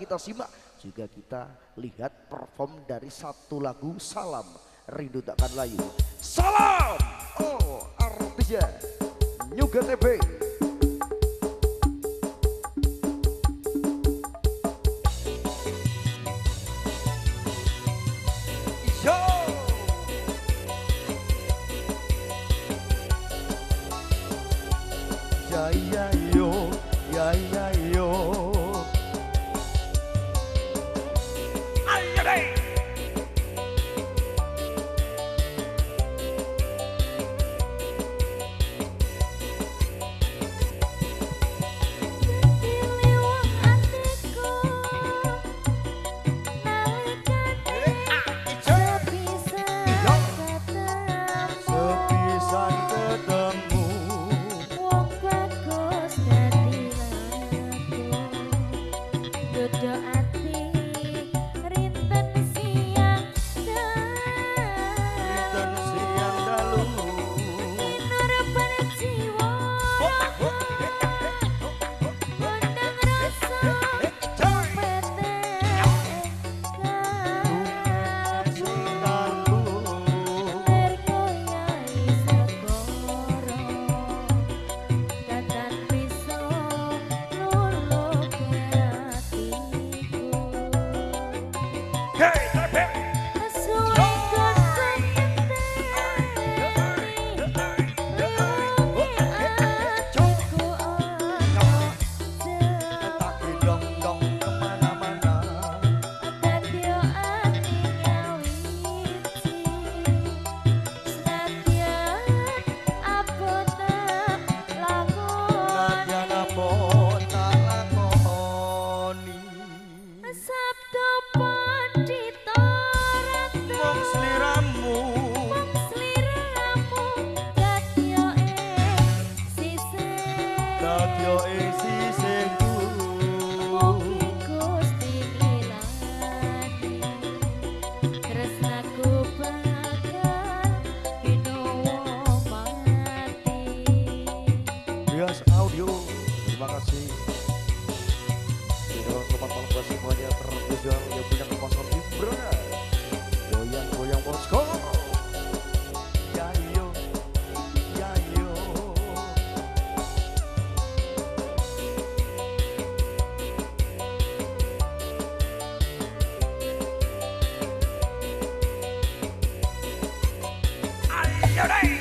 kita simak, juga kita lihat perform dari satu lagu Salam Rindu Takkan Layu. Salam oh artisnya Nyuga TV. Ya ya yo, ya ya yo. Ayo deh. Audio, terima kasih. Selamat malam buat semuanya terjual yang punya sponsor Ibra. Goyang-goyang bosku. Yayo, yayo. Ayo deh.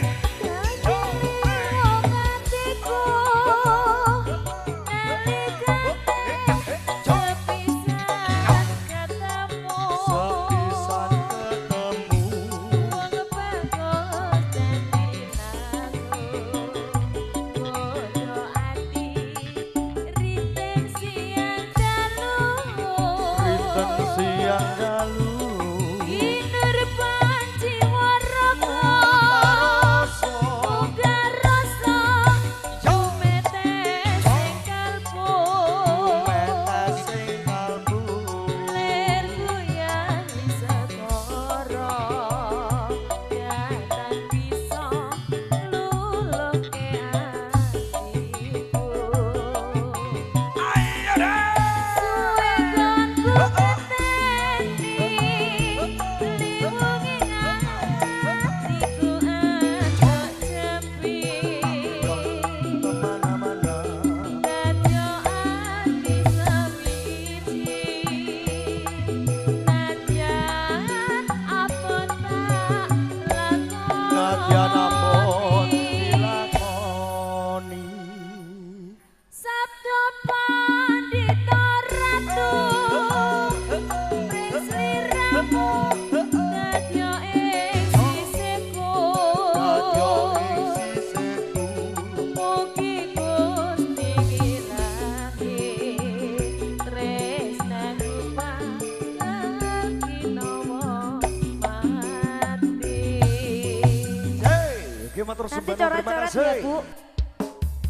Nanti coret-coret ya Bu,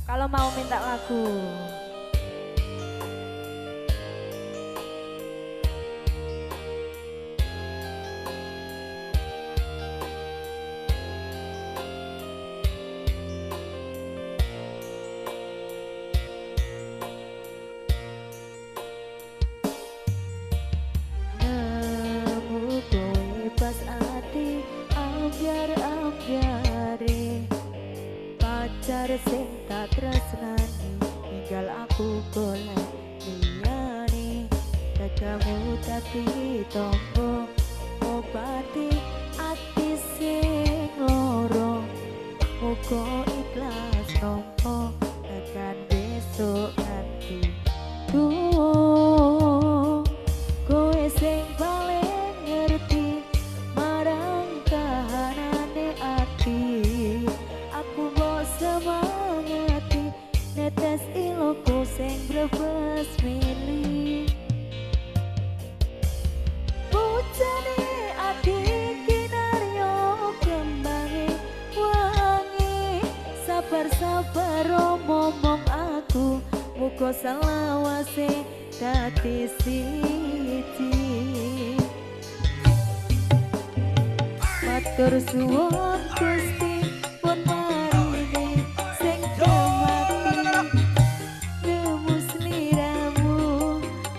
kalau mau minta lagu. kamu dadi tombo obati ati sing loro muga ikhlas nampa tekan besok nanti kowe sing paling ngerti marang kahanane ati aku mbok semangati netes iloku sing brebes milih bujane ati kinaryo kembange wangi sabar-sabar ngomong aku muga selawase dadi siji matur suwun Gusti pun maringi sing kemati nemu sliramu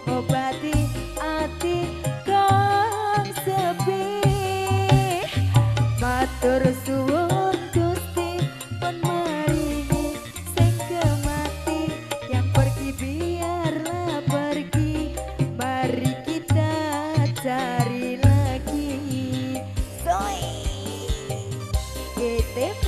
obati ati kang sepi matur suwun Gusti pun maringi sing kemati yang pergi biarlah pergi mari kita cari lagi Soy GTV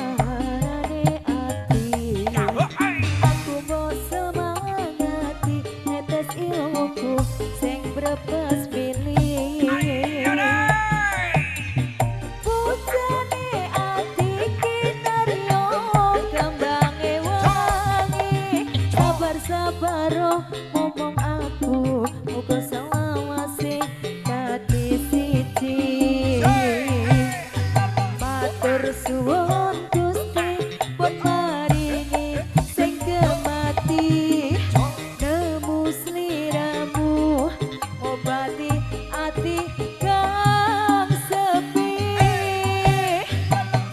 merengganane ati aku mau semangati netes ilmuku sing brebes pilih bujane ati kinaryo kembange wangi sabar-sabar ngomong aku muga selawase dadi siji matur suwun Gusti pun maringi sing kemati nemu sliramu obati ati kang sepi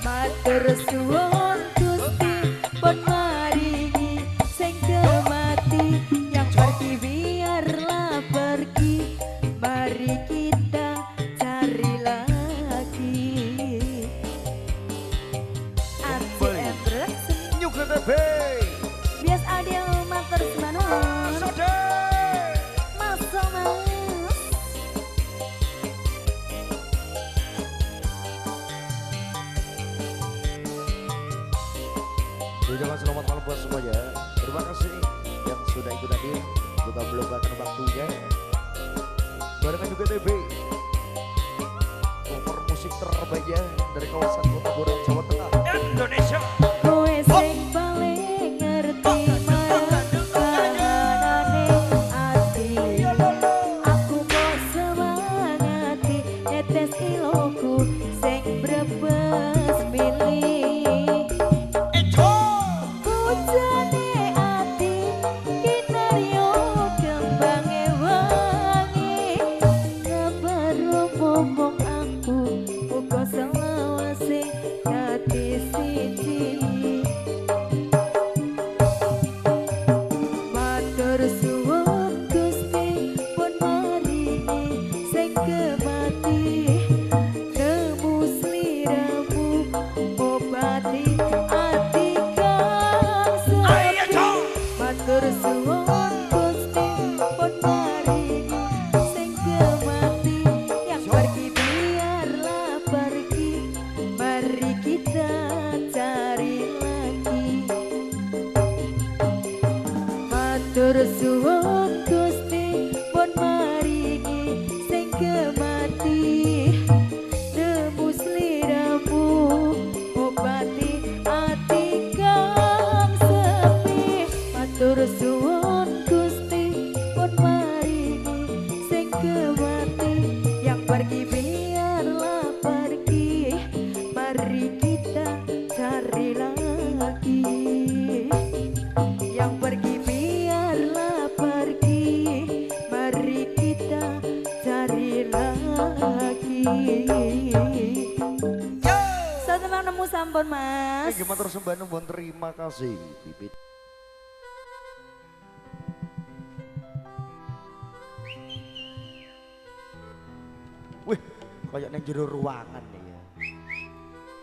matur suwun Gusti pun maringi sing kemati yang pergi biarlah pergi mari kita cari lagi Aci Embrek Nyuga TV bias adil mater semanon Sode masa mas Ucapan selamat malam buat semuanya. Terima kasih yang sudah ikut hadir, juga meluangkan waktunya. Barengan juga TV, cover musik terbaiknya dari kawasan Kota Borang, Jawa Tengah, Indonesia. kowe sing paling ngerti marang kahanane ati aku mau semangati netes iloku sing brebes milih bujane ati kinaryo kembange wangi ngabar ngomong aku muga selawase dadi siji matur suwun Gusti pun maringi sing kemati nemu sliramu obati ati kang sepi matur suwun Gusti pun maringi sing kemati yang pergi biarlah pergi mari kita cari lagi matur suwun Gusti pun maringi sing kemati nemu sliramu obati ati kang sepi matur suwun Gusti pun maringi sing kemati yang pergi biarlah pergi mari kita cari lagi yang pergi biarlah Oke matur sembah nuwun terima kasih Pipit. Wih, kayak neng jero ruangan nih ya.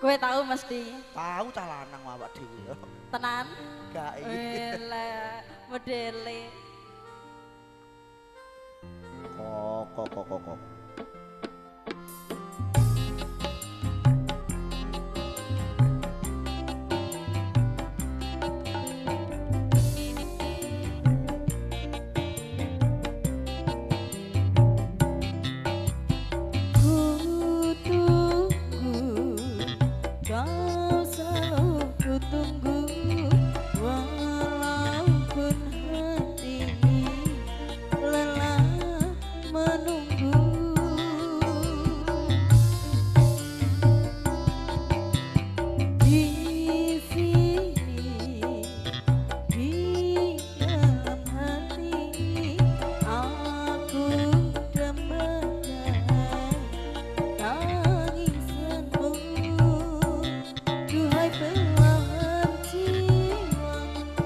Gue tahu mesti. Tahu cah lanang awak dhewe. Tenan. Gak Lah, modele. Kok. Kau selalu kutunggu walaupun hati lelah menunggu. Di sini di dalam hati aku dapatkan tangisanmu. Duhai belahan jiwa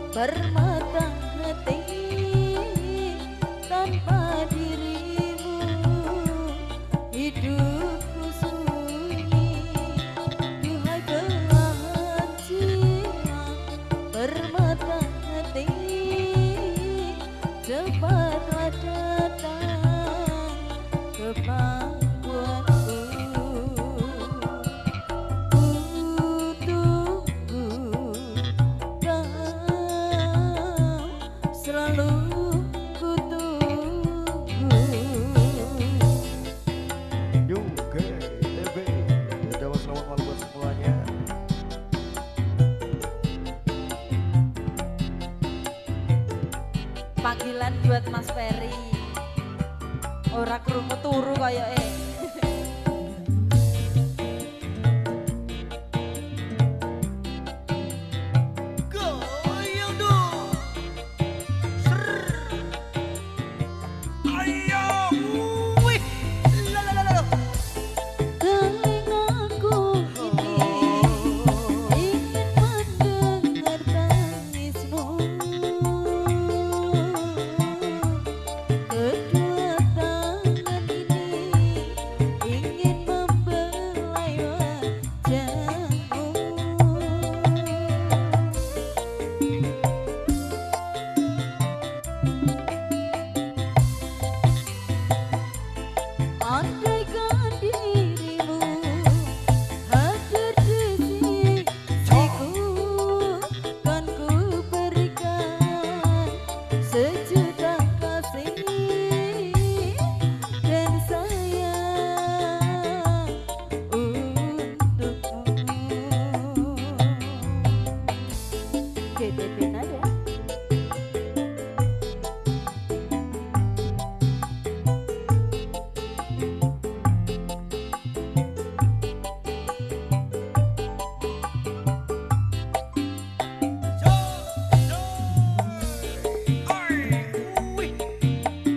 bermata hati, tanpa dirimu hidupku sunyi. Duhai belahan jiwa bermata hati, cepatlah datang ke pangkuanku. Selalu kutunggu. Juga TB. Udah selamat malam buat semuanya. Panggilan buat Mas Ferry. Ora krungu turu koyoke. Goyang dong. Ayo, wih, la. Telingaku ini ingin mendengar tangismu. Kedua tangan ini ingin membelai wajahmu. Andaikan dirimu hadir di sisiku, kan ku berikan sejuta kasih dan sayang untukmu. GTP Nada.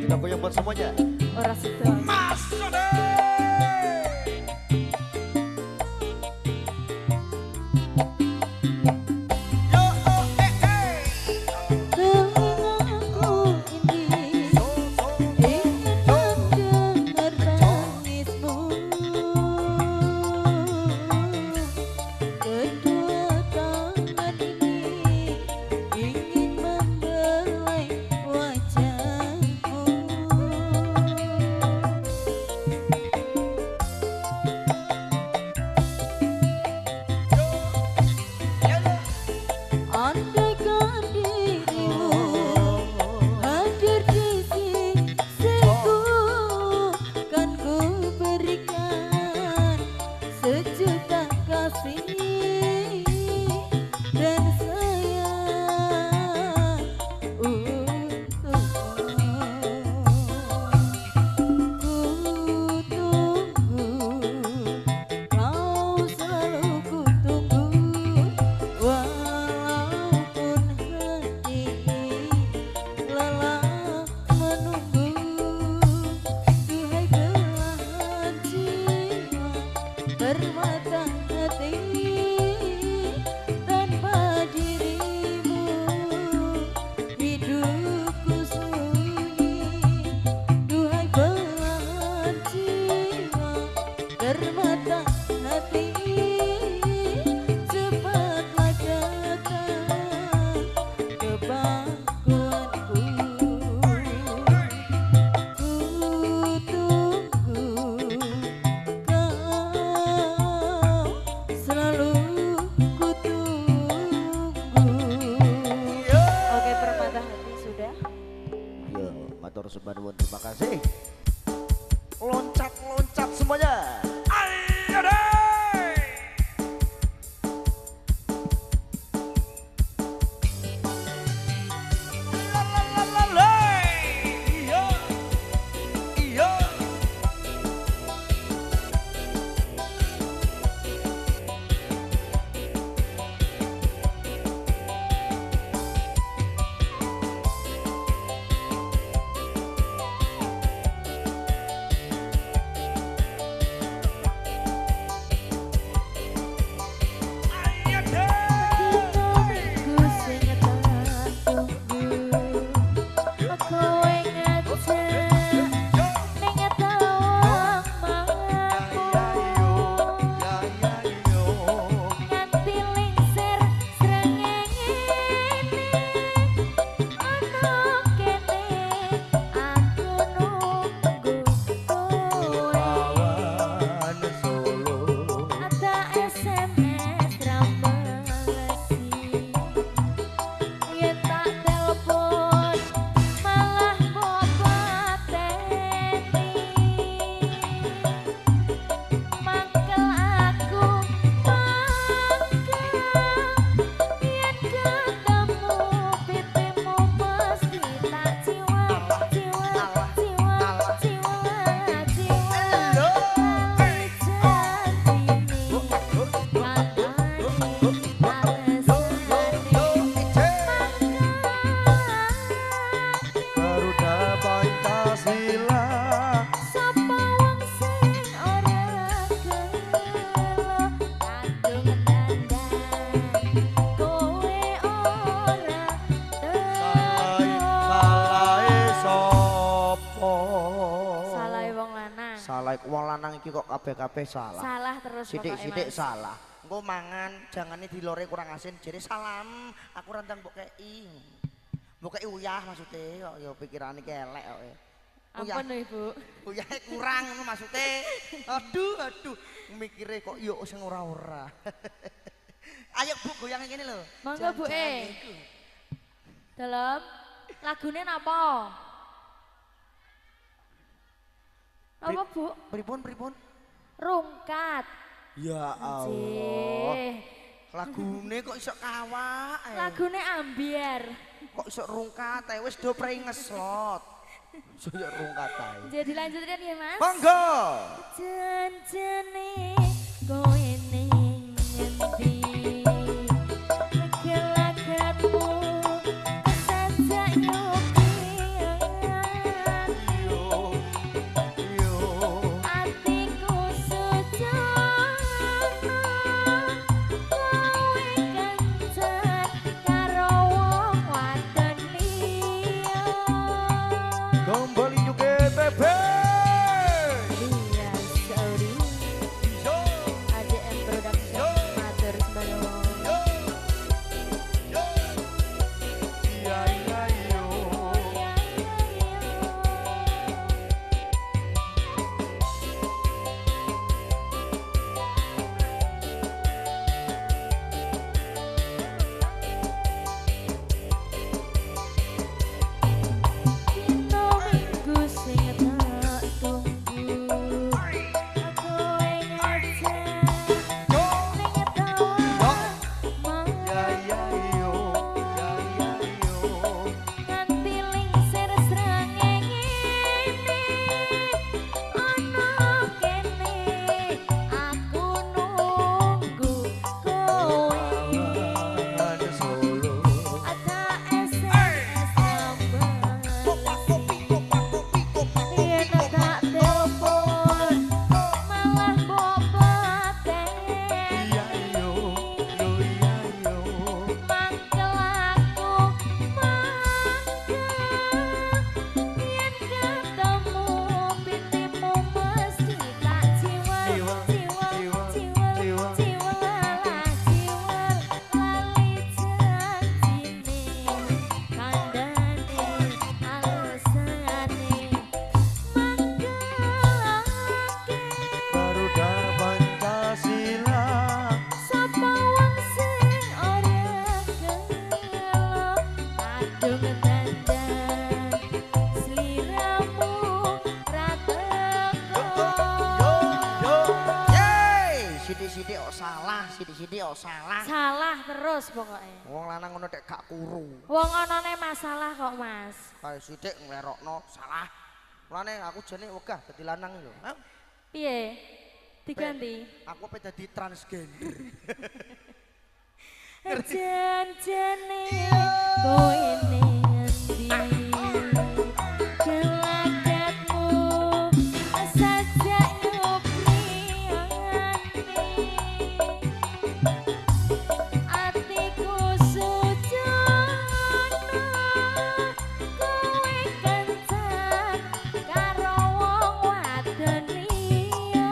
Kita goyang buat semuanya. Ora sedang. Telingaku ini ingin mendengar tangismu. Kedua tangan ini ingin membelai wajahmu. sudah. Yo, matur sembah nuwun, terima kasih. Loncat-loncat semuanya. Ayo deh. Salah wong lanang iki kok kabeh-kabeh salah. Salah terus Sithik-sithik salah. Engko mangan jangane dilore kurang asin jere salam. Aku rantang mbok kei. Mbok kei uyah maksude kok ya pikirane ki elek kok. Ampun Ibu. Uyahe kurang ngono maksude. Aduh, mikire kok yo sing ora-ora. Ayo Bu goyang ngene lho. Monggo Bu Dalam lagune napa? Apa Bu? Pripun? Rungkat. Ya Allah. Lagune kok iso kawak. Lagune ambiar. Kok iso rungkat wis do pringeslot. Iso yo rungkat ae. Jadi lanjutkan ya Mas. Monggo. Janjane kowe ning ngendi? Gelagatmu kesajak Sithik-sithik kok salah, sithik-sithik kok salah. Salah terus pokoknya. Wong lanang ngono tek gak kuru. Wong anane masalah kok Mas. Kayak sithik nglerokno salah. Mulane aku jane wegah dadi lanang lho. Piye? Diganti. Aku pe dadi transgender. Jan-jane kowe ngendi? Gelagatmu sajak nyopriangane. Atiku sujono kowe kencan karo wong wadon liya.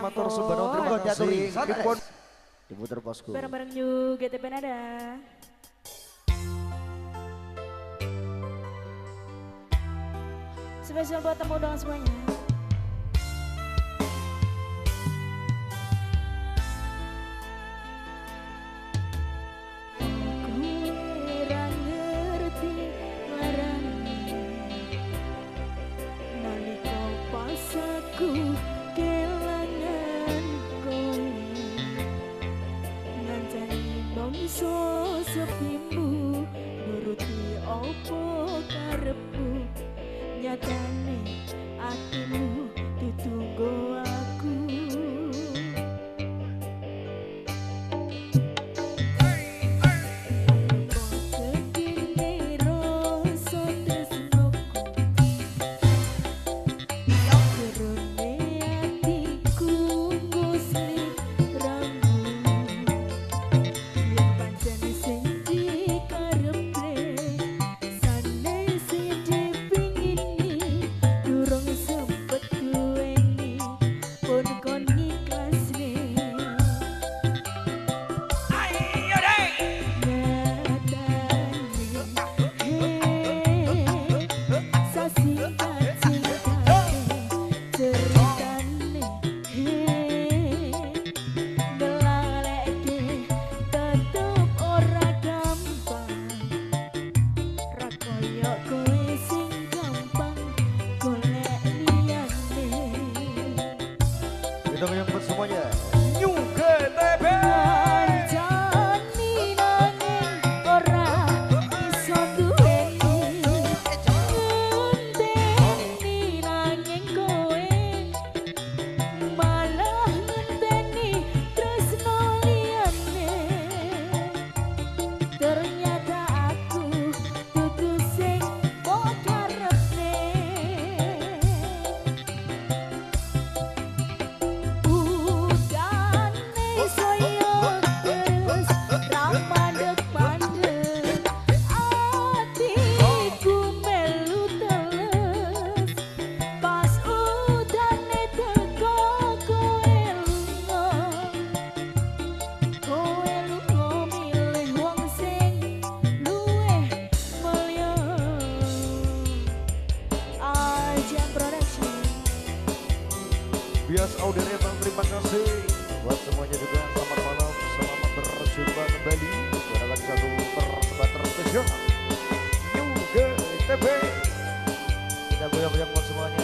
Motor Subano terima kasih. Diputer bosku. Bareng-bareng New GTP Nada. Spesial buat temu dengan semuanya. Sepimu nuruti opo karepmu nyatane atimu ditunggu aku. Yang bersemuanya New GTP. Bias Audiria, terima kasih buat semuanya juga. Selamat malam, selamat berjumpa kembali dalam satu pertemuan spesial New GTP. Kita goyang-goyang buat semuanya.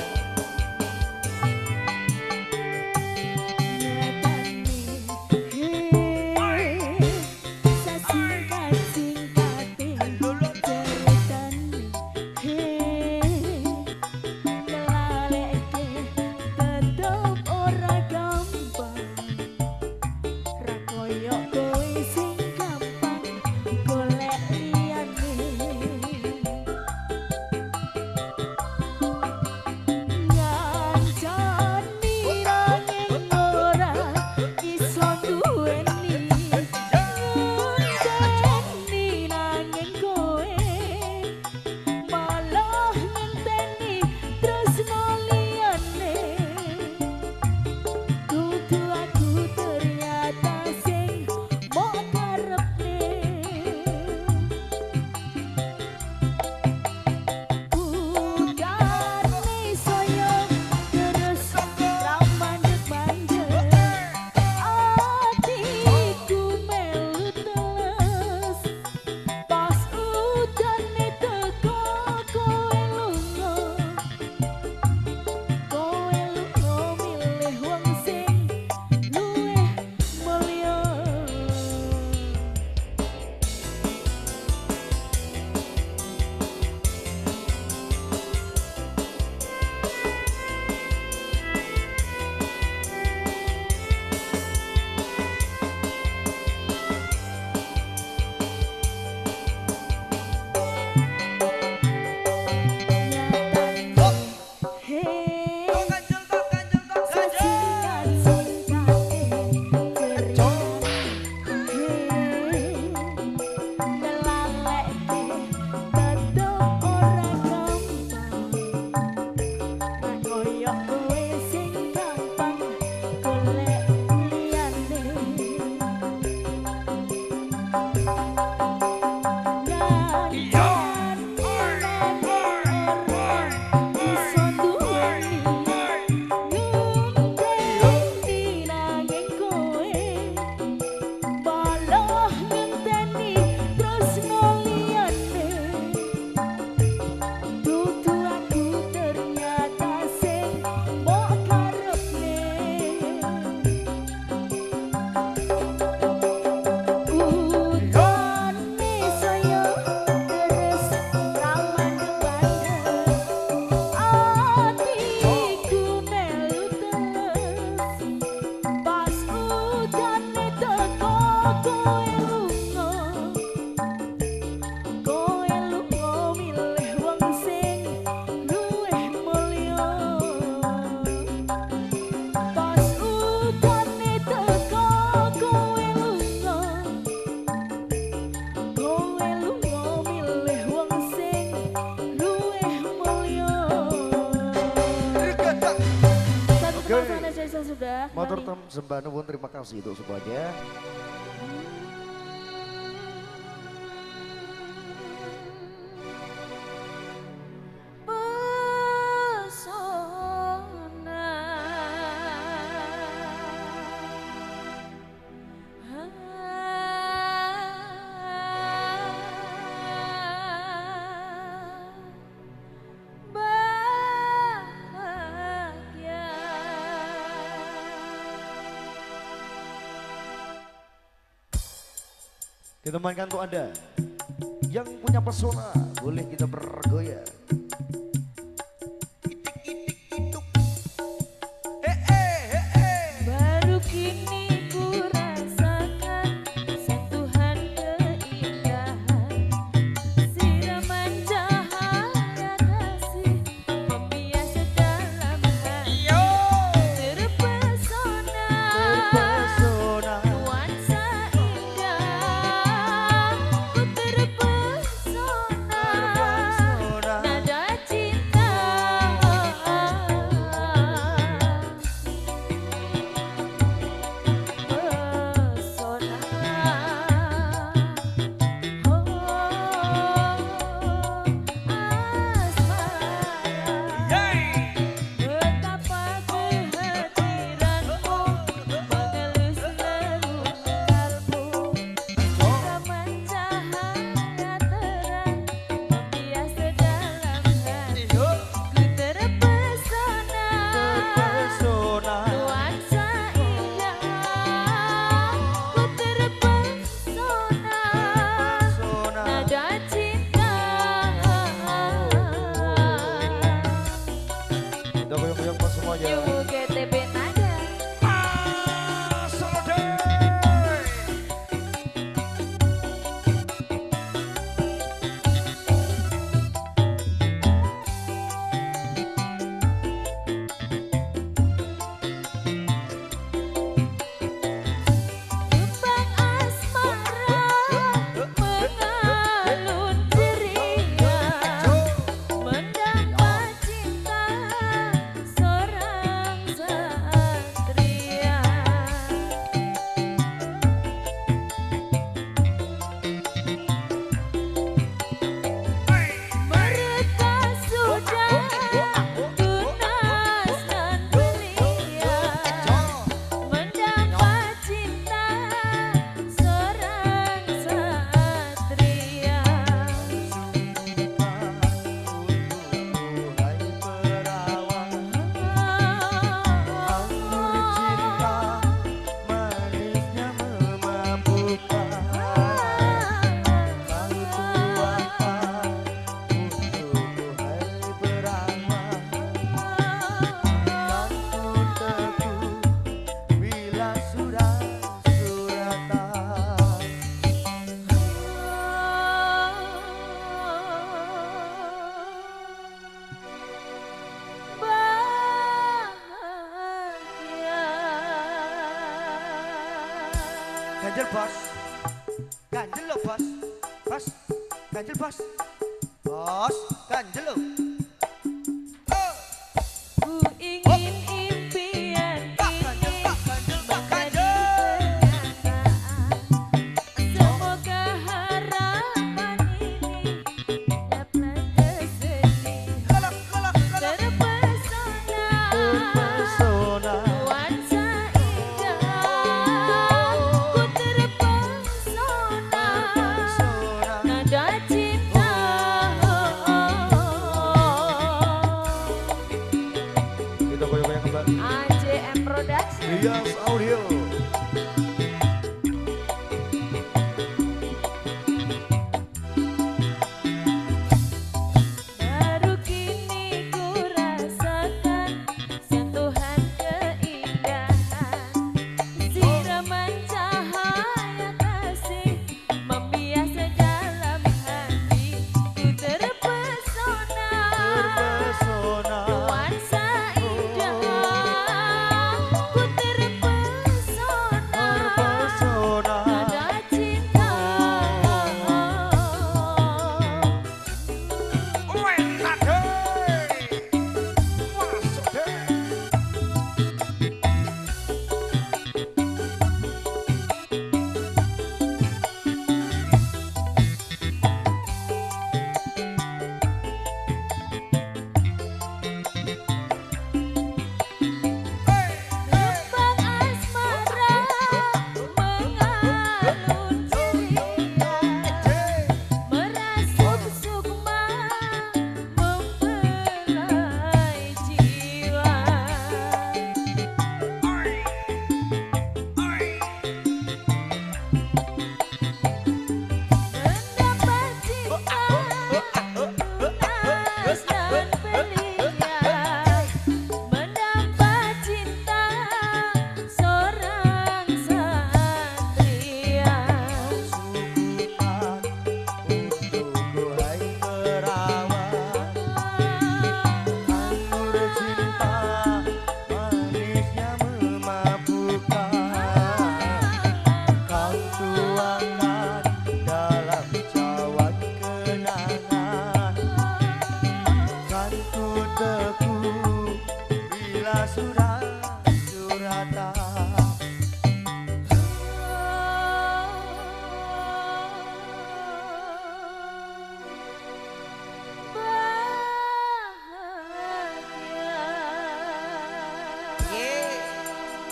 sembah nuwun, terima kasih untuk semuanya. Kita mainkan untuk Anda yang punya pesona, boleh kita bergoyang. Baru kini ku rasakan sentuhan keindahan, siraman cahaya kasih membias dalam hati. Terpesona nuansa indah, ku terpesona nada cinta. Kita goyang-goyang pas semuanya. UGTB nada. Solo day. Kembang asmara mengalun ceria, mendapat cinta seorang satria. Mereka sudah tunas dan belia, mendapat cinta seorang satria. Ganjel bos, ganjel lo bos, bos, ganjel bos, bos, ganjel lo. Ku ingin impian ini menjadi kenyataan. Semoga harapan ini dapat kesedihan. Terpesona nuansa indah, ku terpesona nada cinta. Kita goyang-goyang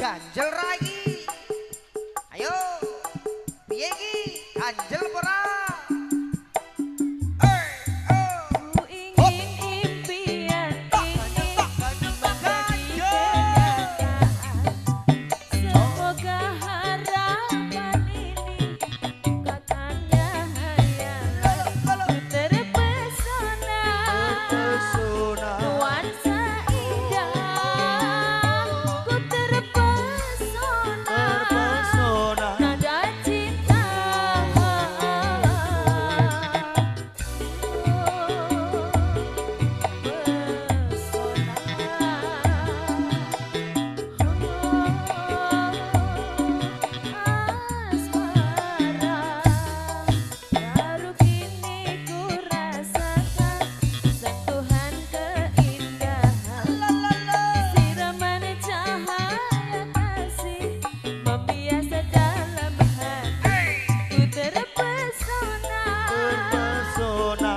ganjel rai. Ayo. Piye iki? Ganjel apa ora? Ku ingin impian ini menjadi kenyataan. Semoga harapan ini bukan hanya hayalan. Ku terpesona nuansa indah. Ku terpesona nada cinta. Baru kini ku rasakan sentuhan keindahan. Siraman cahaya kasih membiasa dalam hati. Ku terpesona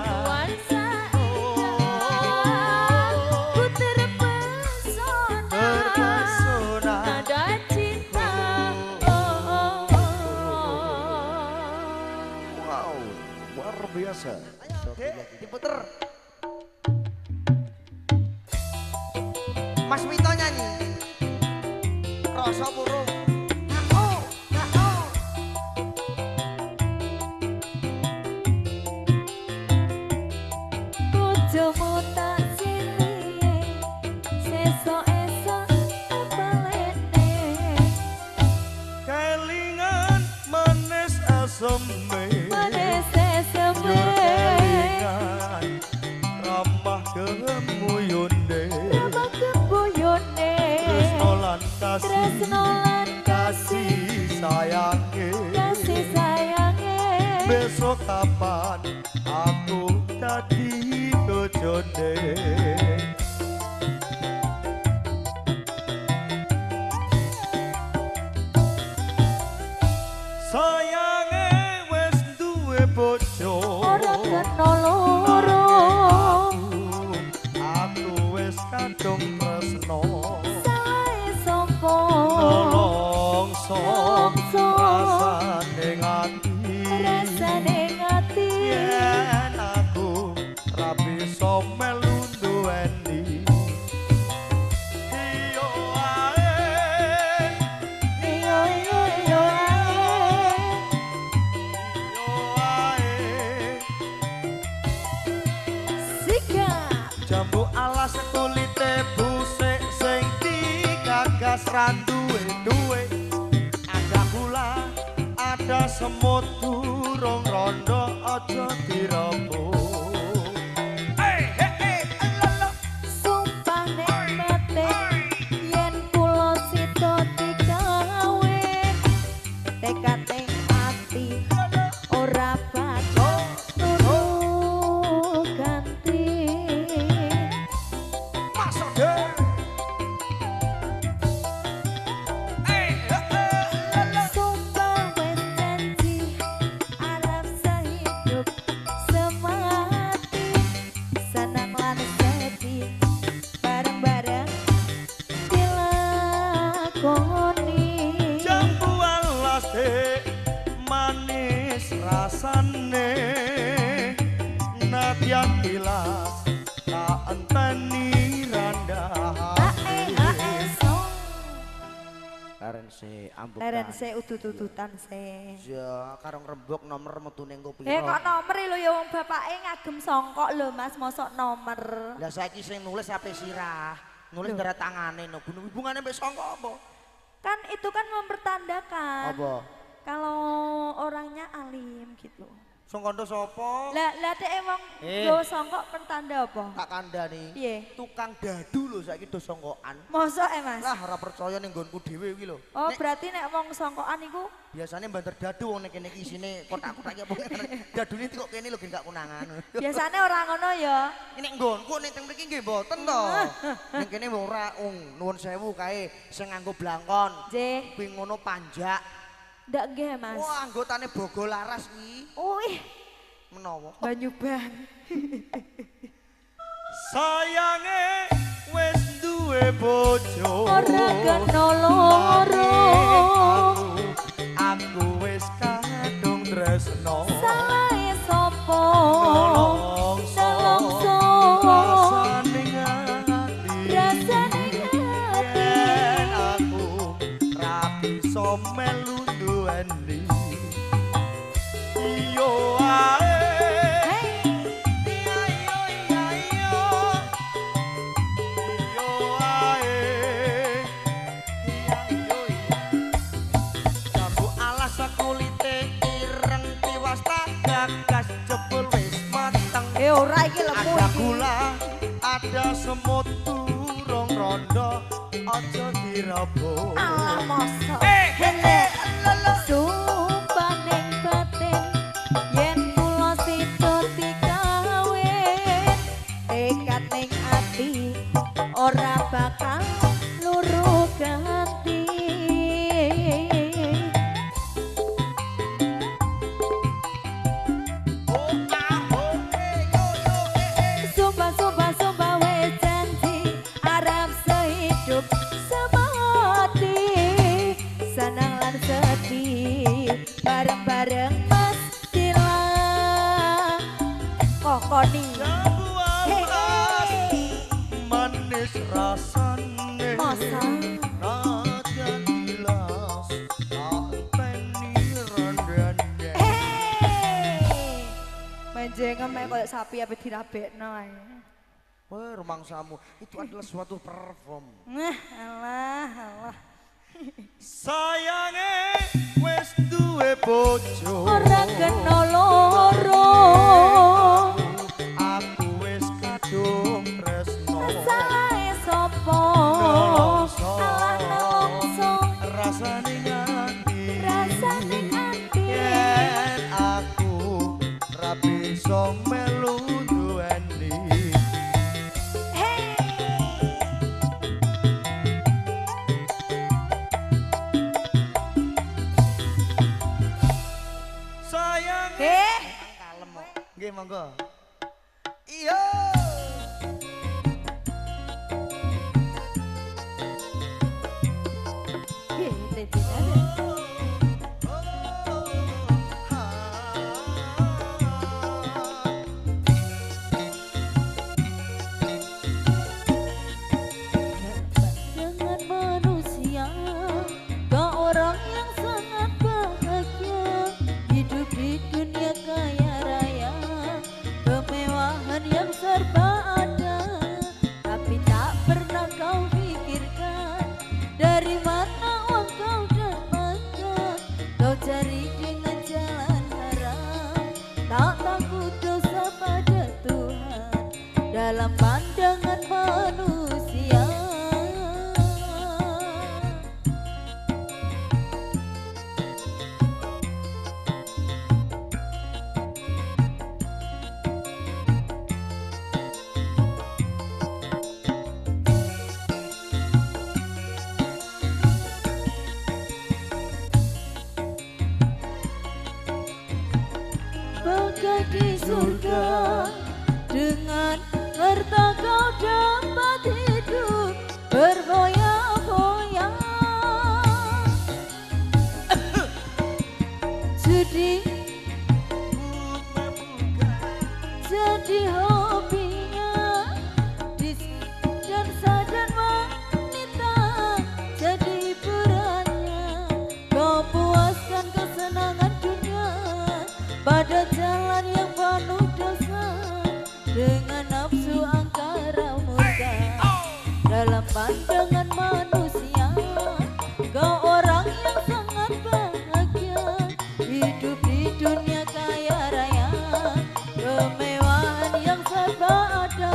nuansa indah. Ku terpesona nada cinta. Wow, luar biasa. Ayo, Dek, diputer. Mas Wito nyanyi. Rasa burung. Ngao, ngao. Bojomu tak silihe, sesuk-esuk apalene. Kelingan manis aseme. Manis seseme, Kelingan ramah kemuyune. ramah kebuyone. Tresno lan Tresno lan kasih sayange. kasih sayange. Besok kapan aku dadi bojone. Sayange wis duwe bojo. Ora kena loro, Aku wis kadung tresno. sae sapa? Nolongso Nolongso. rasane ngati. Rasane ngati. Yen aku ra bisa melu duweni. Iyo ae, Iyo iyo iyo ae. iyo ae. Sikap. Jambu alas kulite busik sing digagas randuwe-duwe. Ada gula, ada semut durung rondo aja dirobok. Sumpah nek mate yen kula sida digawe tekad ing ati ora bakal turu ganti. Masuk deh. Sumpah wis janji arep sehidup semati, senang lan sedih bareng-bareng dilakoni. Jambu alas manis rasane. Nadyan tilas tak enteni randahane. song Laren se ambek. leren se udut-udutan se. Ya, karong rembug nomor metune engko piro. Kok nomor lho ya wong bapake ngagem songkok lho Mas, mosok nomor. Lah saiki sing nulis ape sirah. Nulis darah tangane no. Hubungane mbek sangka apa? Kan itu kan mempertandakan Apa? kalau orangnya alim gitu. Sangkondo sapa? Lah dhek wong Eh. nggo songkok pertanda apa? Tak kandhani. Piye? Tukang dadu lho saiki do sangkokan. Mosok Mas? Lah ora percaya ning nggonku dhewe iki lho. Oh, Nek berarti nek wong songkokan iku biasane banter dadu wong nek kene iki isine kotak-kotak apa. Dadune kok kene lho gen gak kunangan. biasane ora ngono ya. Nek nggonku nek teng mriki nggih mboten to. Ning kene ora nuwun sewu kae sing nganggo blangkon. Nggih, Kuwi ngono panjak. ndak nggih Mas. Wah, anggotane Bogo Laras kuwi Wih, menawa. Banyuban. Sayange wis duwe duwe bojo ora kena loro aku wis kadung tresno salahe sapa nelongso rasane ngati rasane yen aku ra bisa melu duweni yo ae ora iki lemu ada gula ada semut durung rondo aja dirabo ala masa sumpah ning batin yen kula sida dikawin tekad ning ati ora bakal luru ganti sumpah wis janji arep sehidup semati senang lan sedih bareng-bareng mestilah kokoni manis rasane masa rajan dilas anteni rendane menjengem kayak sapi apa dirabekno ae. wah rumangsamu itu adalah suatu perform Alah sayange wis duwe bojo ora kena loro aku wis kadung tresno salahe sapa alah nelongso rasane ngati yen aku ra bisa melu duweni sayang kalem kok nggih monggo iya dengan manusia kau orang yang sangat bahagia hidup di dunia kaya raya kemewahan yang serba ada tapi tak pernah kau pikirkan dari mana uang kau dapatkan kau cari dengan jalan haram tak takut dosa pada Tuhan dalam pandangan manusia. Bagai di surga dengan harta kau dapat hidup bergoyang-goyang jadi hobinya dansa dan wanita jadi hiburannya kau puaskan kesenangan dunia pada jalan yang penuh dosa dengan nafsu angkara murka dalam pandangan manusia kau orang yang sangat bahagia hidup di dunia kaya raya kemewahan yang serba ada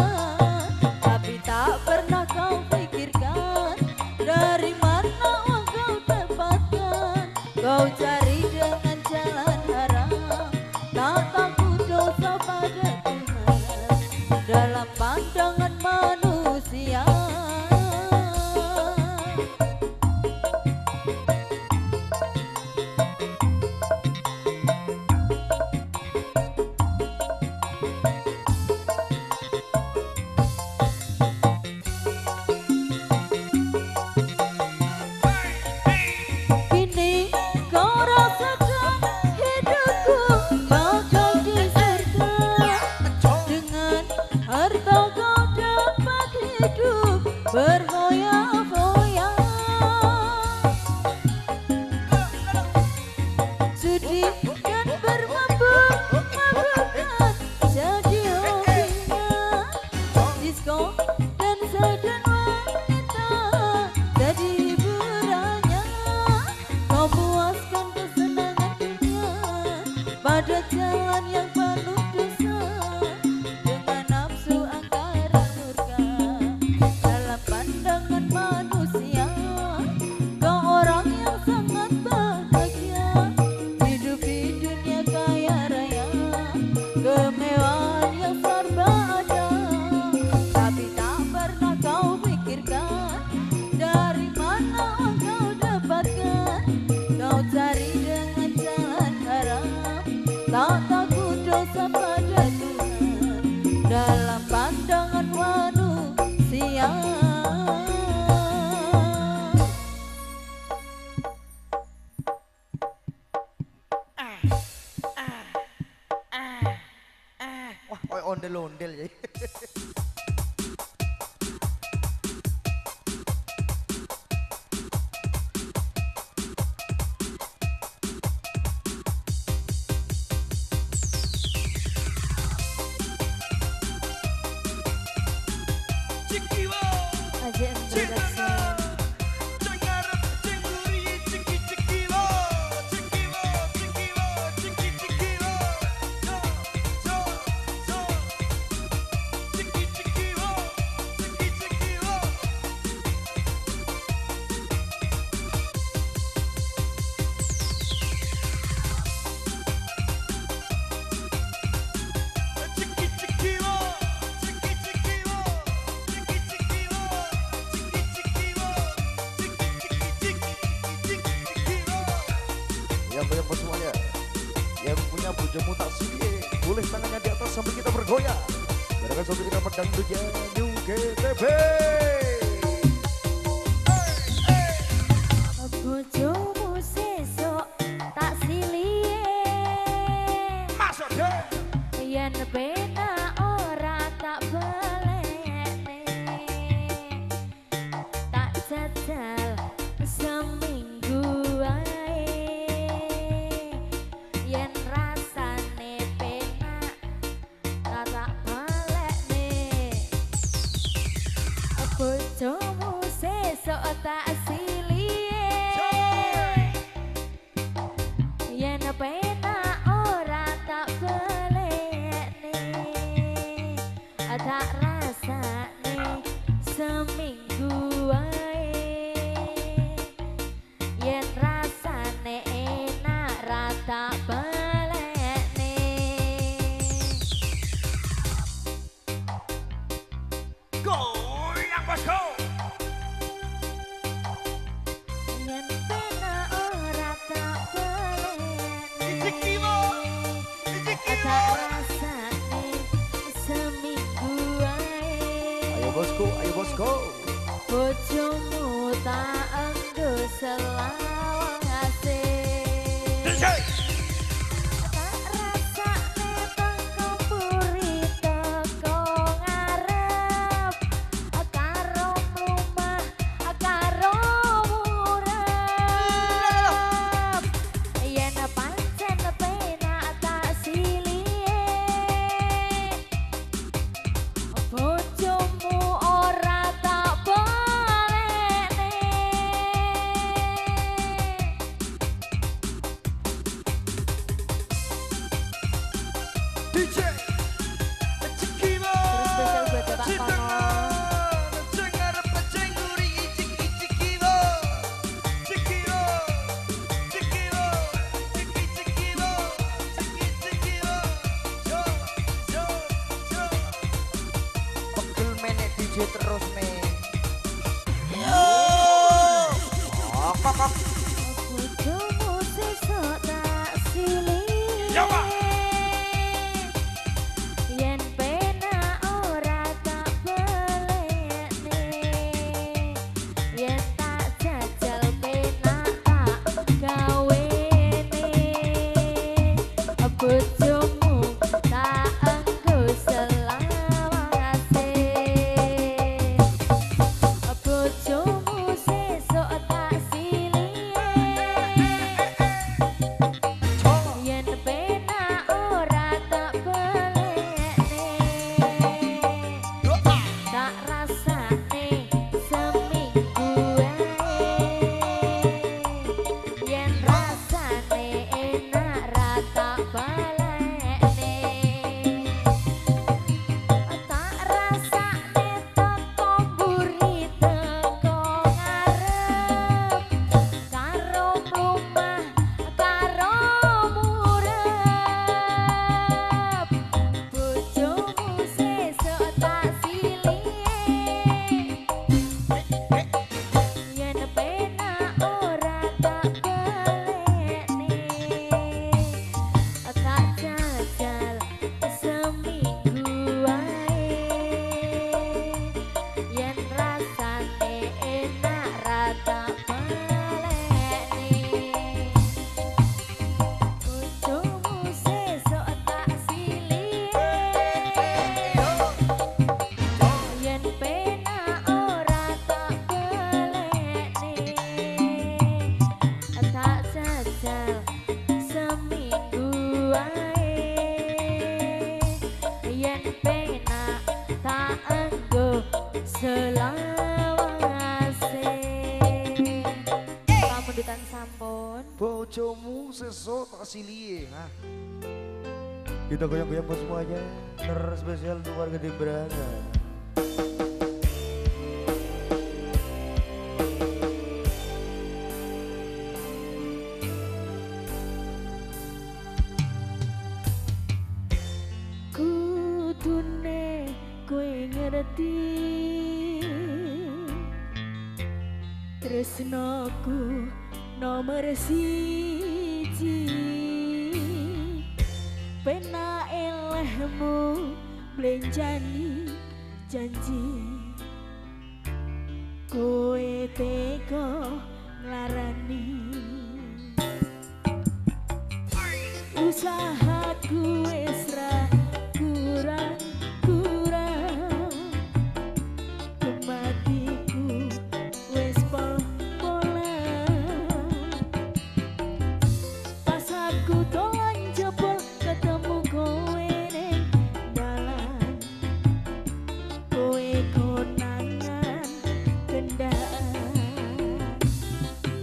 tapi tak pernah kau pikirkan dari mana uang kau dapatkan kau cari dengan jalan haram tak takut dosa pada Tuhan dalam pandangan manusia yang penuh dosa dengan nafsu angkara murka. Dalam pandangan manusia kau orang yang sangat bahagia, hidup di dunia kaya raya, kemewahan yang serba ada. Tapi tak pernah kau pikirkan dari mana kau dapatkan. Kau cari dengan jalan haram, tak takut dosa pada Tuhan. Dalam pandangan manusia Wah, koyo ondel-ondel ya. aja introduction. Yang banyak semuanya, yang punya bujamu tak sini, boleh tangannya di atas sambil kita bergoyang. Gerakan sambil kita pedangdutnya New GTV. Bojomu sesok tak silie, Masuk deh. yen penak ora tak balekne, tak jajal seminggu wae. Yen rasane penak tak balekne, bojomu sesok tak silie, yen penak ora tak balekne, tak rasane seminggu wae. Yen rasane enak ra tak balekne. Goyang bosku. Yen penak ora tak balekne, tak rasane seminggu wae. Ayo bosku, ayo bosku. Bojomu tak enggo selawang asih, tak rasane teko puri teko ngarep, karo mlumah karo murep. Yen pancen penak tak silie, bojomu ora tak balekne. DJ Cekiwo. Terus spesial buat Bapak Tono. Cengar pecengguri Cekiwo. Cekiwo. Cekiwo. Cekiwo. Cekiwo. Jo. Jo. Jo. Pegel menek DJ terus men. Yo. Kok. Bojomu sesok tak silie, Ya, Pak. yen penak ora tak balekne, yen tak jajal penak tak gawene. Bojomu tak enggo selawang asih. Silie. Nah. Kita goyang-goyang buat semuanya. Terspesial untuk warga Timbrana. Kudune kowe ngerti tresnoku nomor siji pena elehmu blenjani janji kowe teko nglarani usahaku wis ra kurang-kurang kematiku wis pol-polan pas aku dolan jebol ketemu kowe ning dalan kowe konangan kendaan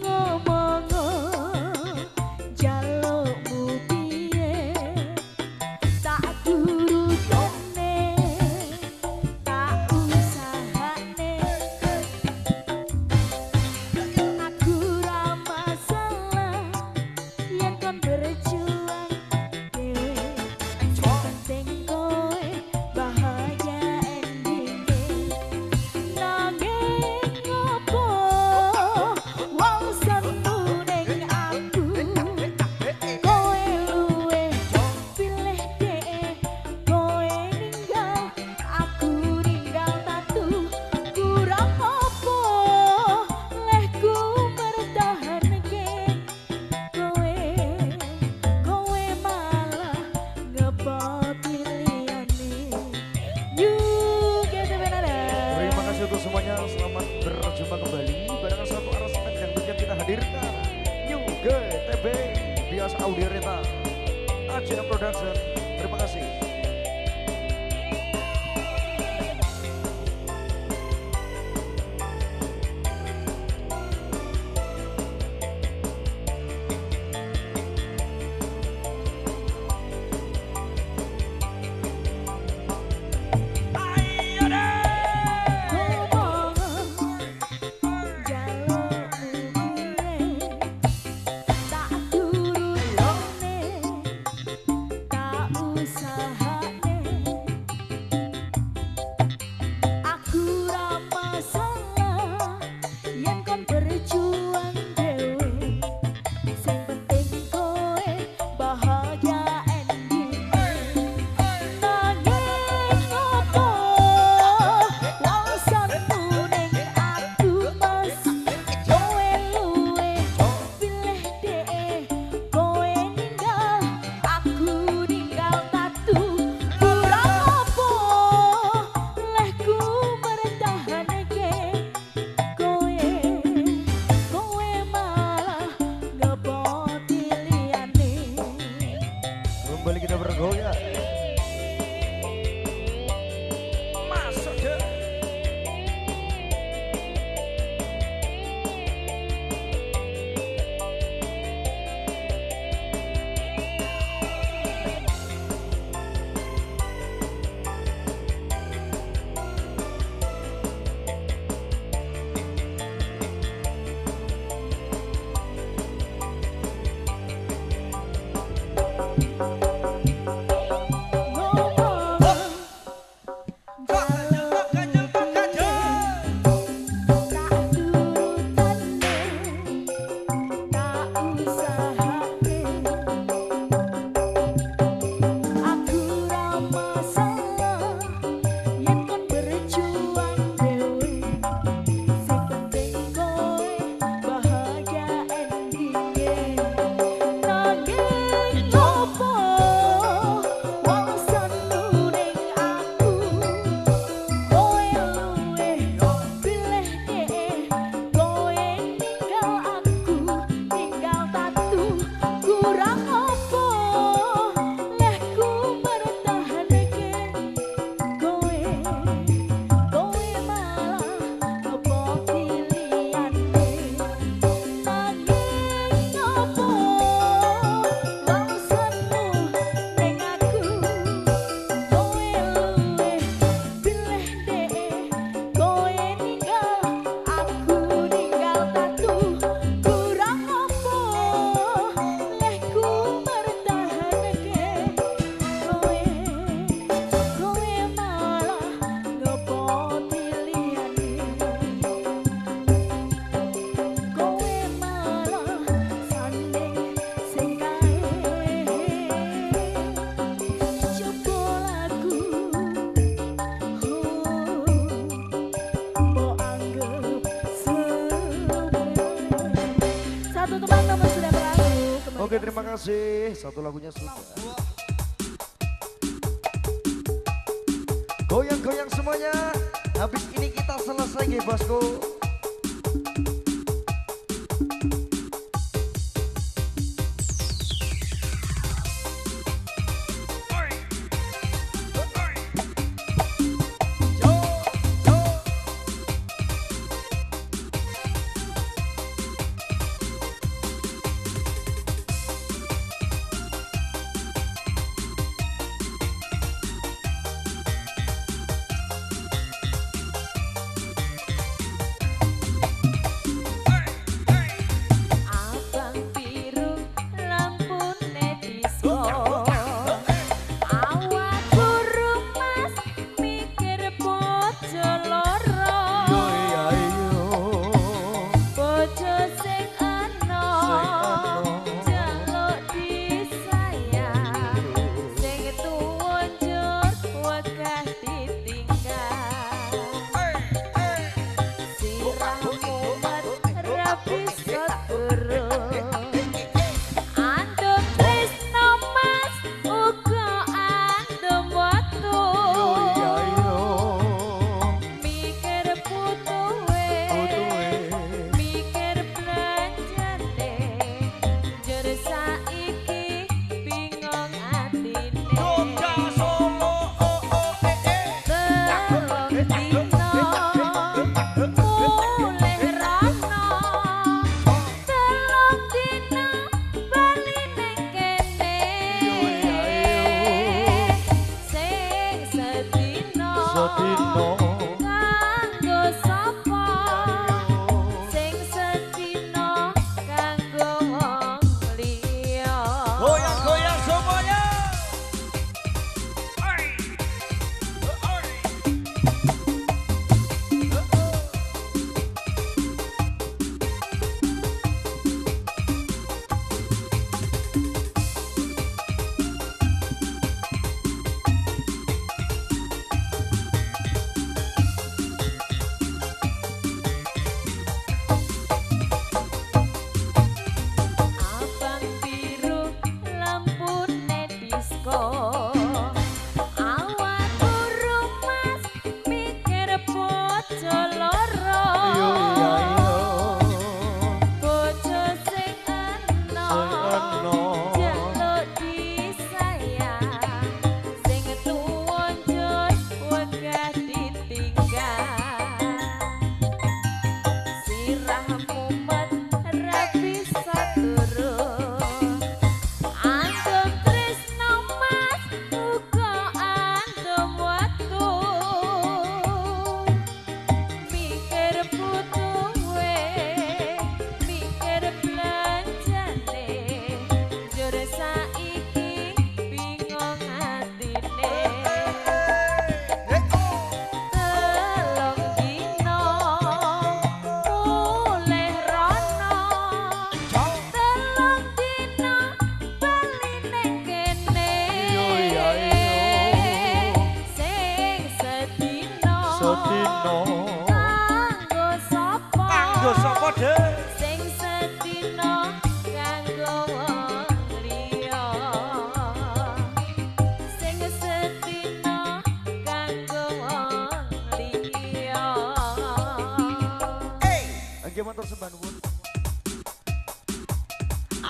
ngomong jalukmu piye tak turutone tak usahane aku ra masalah yen kon berjuang dhewe penting kowe bahagia endinge nanging ngopo wong seneng ning aku kowe luwe pilih dek kowe ninggal aku ninggal tatu kurang apa lehku mertahanke kowe malah ngepot pilihane you get the banana. Terima kasih untuk semuanya. Selamat berjumpa kembali. Barengan satu aransemen yang tentunya kita hadirkan. New GTB Bias Audio Reta AJM Production. Terima kasih. Tak kasih. Satu lagunya sudah. Goyang-goyang semuanya. Habis ini kita selesai ya bosku.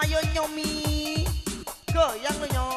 Ayo nyomi, goyang lo nyom.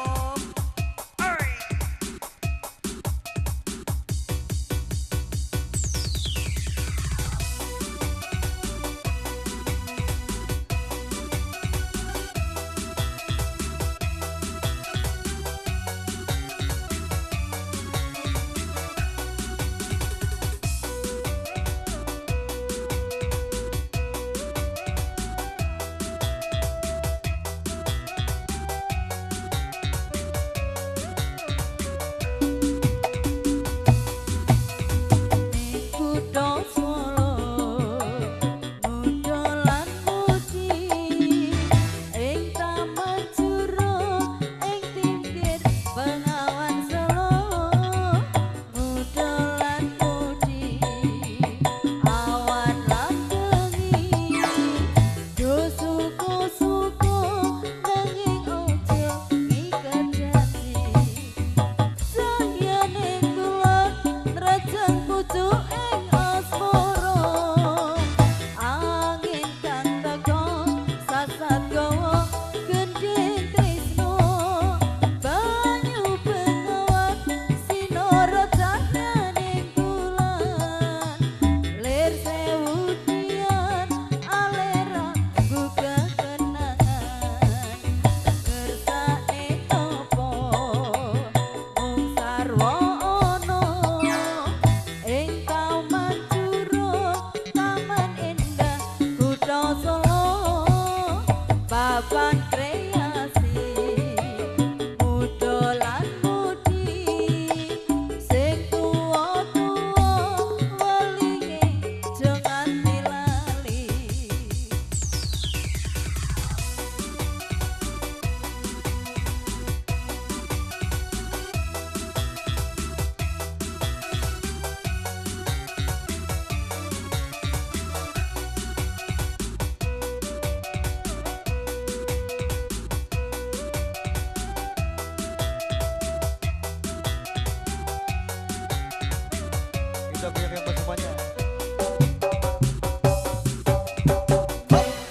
kita goyang yang semuanya.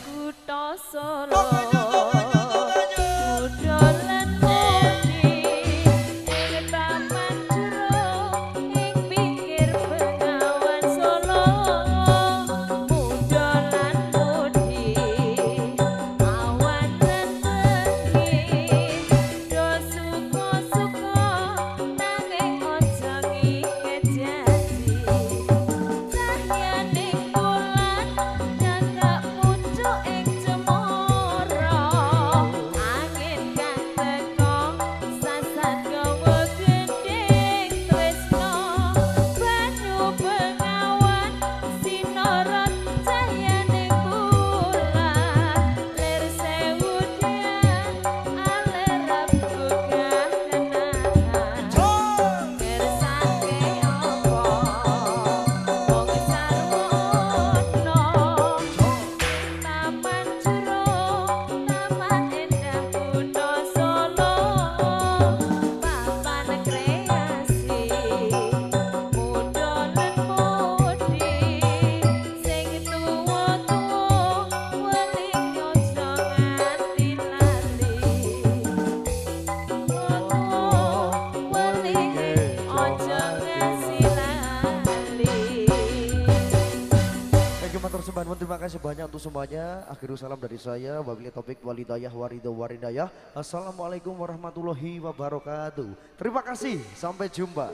Kutha Solo udolan mudi ing taman jero ing pinggir Bengawan Solo udolan mudi awan tengi do suka-suka nanging aja ngikut janji cahyaning bulan nyangga muncul ing cemara angin kang teka sasat gawa gending tresno banyu bengawan sinoron cahyaning bulan lir sewu dian alerap gugah kenangan kersake apa wong sarwono taman jero taman endah kutha Solo papan kreasi mudolen mudi sing tuwa-tuwa weling aja nganti lali weling aja nganti lali. Matur sembah nuwun, terima kasih banyak untuk semuanya. Akhirul salam dari saya, wabillahi taufik walhidayah waridayah. Assalamualaikum warahmatullahi wabarakatuh. Terima kasih, sampai jumpa.